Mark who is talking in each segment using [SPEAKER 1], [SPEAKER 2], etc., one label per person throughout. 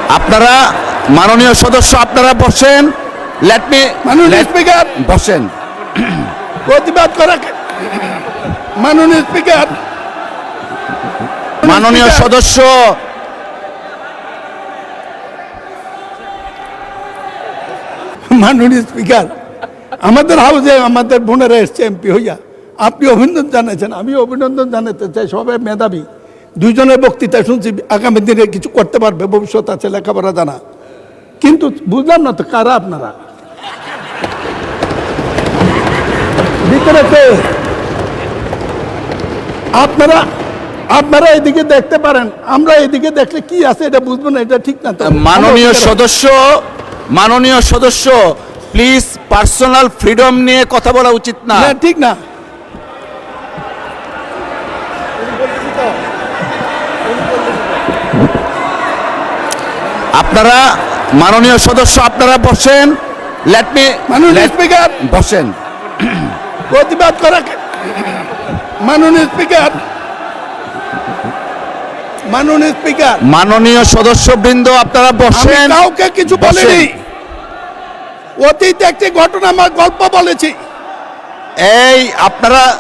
[SPEAKER 1] আপনারা মাননীয় সদস্য আপনারা বসেন। লেট মি
[SPEAKER 2] মাননীয় স্পিকার
[SPEAKER 1] বসেন।
[SPEAKER 2] প্রতিবাদ করা মাননীয় স্পিকার
[SPEAKER 1] মাননীয় সদস্য
[SPEAKER 2] মাননীয় স্পিকার আমাদের হাউসে আমাদের বোনেরা এসছে এমপি হইয়া, আপনি অভিনন্দন জানাচ্ছেন, আমি অভিনন্দন জানাতে চাই। সবাই মেধাবী, দুইজনের বক্তৃতা শুনছি, আগামী দিনে কিছু করতে পারবে, ভবিষ্যৎ আছে, লেখাপড়া জানা। কিন্তু বুঝলাম না তো কারা আপনারা ভিতরে কে? আপনারা আপনারা এদিকে দেখতে পারেন, আমরা এদিকে দেখলে কি আছে এটা বুঝবো না, এটা ঠিক না তো।
[SPEAKER 1] মাননীয় সদস্য প্লিজ পার্সোনাল ফ্রিডম নিয়ে কথা বলা উচিত না।
[SPEAKER 2] না, ঠিক না।
[SPEAKER 1] আপনারা মাননীয় সদস্য আপনারা বসেন। লেট মি
[SPEAKER 2] মাননীয় স্পিকার
[SPEAKER 1] বসেন।
[SPEAKER 2] প্রতিবাদ করা মাননীয় স্পিকার মাননীয় স্পিকার
[SPEAKER 1] মাননীয় সদস্যবৃন্দ আপনারা
[SPEAKER 2] আমি
[SPEAKER 1] বসেন।
[SPEAKER 2] কাউকে কিছু বলিনি, অতীত একটি ঘটনা আমার গল্প বলেছি।
[SPEAKER 1] এই আপনারা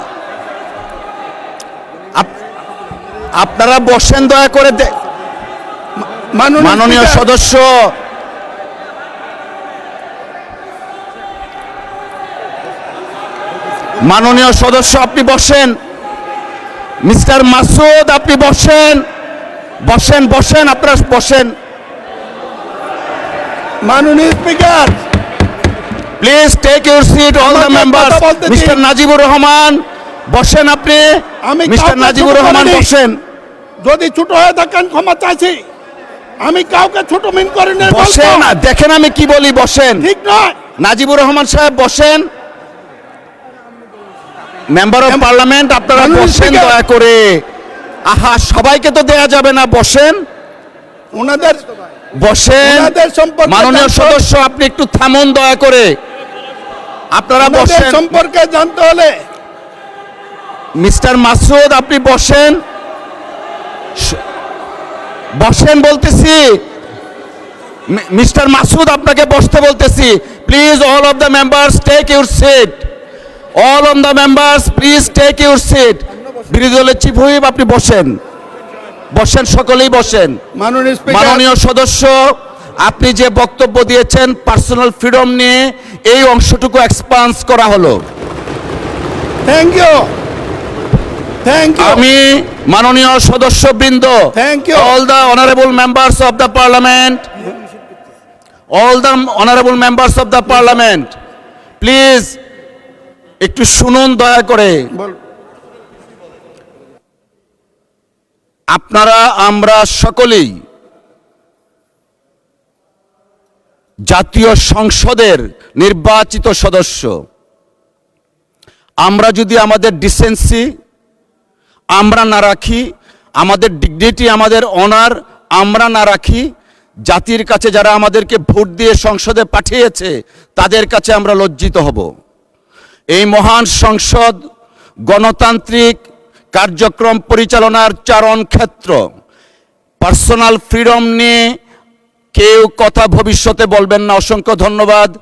[SPEAKER 1] বসেন দয়া করে। মাননীয়
[SPEAKER 2] স্পিকার,
[SPEAKER 1] সদস্য মাননীয় সদস্য আপনি বসেন। মিস্টার মাসুদ আপনি বসেন বসেন বসেন আপনারা বসেন।
[SPEAKER 2] মাননীয় speaker
[SPEAKER 1] please take your seat all the
[SPEAKER 2] আমাকে
[SPEAKER 1] মেম্বার্স।
[SPEAKER 2] কথা বলতে দিন।
[SPEAKER 1] মিস্টার নাজিবুর রহমান বসেন আপনি।
[SPEAKER 2] আমি
[SPEAKER 1] মিস্টার
[SPEAKER 2] কাউকে
[SPEAKER 1] নাজিবুর
[SPEAKER 2] ছোট
[SPEAKER 1] রহমান
[SPEAKER 2] করিনি।
[SPEAKER 1] বসেন।
[SPEAKER 2] যদি ছোট হয়ে থাকেন ক্ষমা চাইছি, আমি কাউকে ছোট মিন করিনি।
[SPEAKER 1] বসেন, দেখেন আমি কি বলি, বসেন।
[SPEAKER 2] ঠিক নয়।
[SPEAKER 1] নাজিবুর রহমান সাহেব বসেন। মেম্বার অফ পার্লামেন্ট আপনারা
[SPEAKER 2] মাননীয়
[SPEAKER 1] বসেন
[SPEAKER 2] স্পিকার।
[SPEAKER 1] দয়া করে। আহা, সবাইকে তো দেয়া যাবে না, বসেন
[SPEAKER 2] ওনাদের
[SPEAKER 1] বসেন।
[SPEAKER 2] ওনাদের সম্পর্কে
[SPEAKER 1] মাননীয়
[SPEAKER 2] জানতে-
[SPEAKER 1] সদস্য আপনি একটু থামুন দয়া করে। আপনারা
[SPEAKER 2] ওনাদের
[SPEAKER 1] বসেন।
[SPEAKER 2] সম্পর্কে জানতে হলে
[SPEAKER 1] মিস্টার মাসুদ আপনি বসেন। বসেন বলতেছি। মিস্টার মাসুদ আপনাকে বসতে বলতেছি। Please all of the members take your seat. All of the members please take your seat. বিরোধী দলের চিফ হুইপ আপনি বসেন বসেন, সকলেই বসেন।
[SPEAKER 2] মাননীয় স্পিকার
[SPEAKER 1] মাননীয় সদস্য আপনি যে বক্তব্য দিয়েছেন পার্সোনাল ফ্রিডম নিয়ে, এই অংশটুকু এক্সপান্স করা হলো।
[SPEAKER 2] থ্যাংক ইউ
[SPEAKER 1] আমি মাননীয় সদস্যবৃন্দ,
[SPEAKER 2] Thank you.
[SPEAKER 1] all the honorable members of the parliament, please একটু শুনুন দয়া করে। আপনারা আমরা সকলেই জাতীয় সংসদের নির্বাচিত সদস্য। আমরা যদি আমাদের ডিসেন্সি আমরা না রাখি, আমাদের ডিগনিটি, আমাদের অনার আমরা না রাখি, জাতির কাছে যারা আমাদেরকে ভোট দিয়ে সংসদে পাঠিয়েছে তাদের কাছে আমরা লজ্জিত হব। এই মহান সংসদ গণতান্ত্রিক কার্যক্রম পরিচালনার চারণ ক্ষেত্র। পার্সোনাল ফ্রিডম নিয়ে কেউ কথা ভবিষ্যতে বলবেন না। অসংখ্য ধন্যবাদ।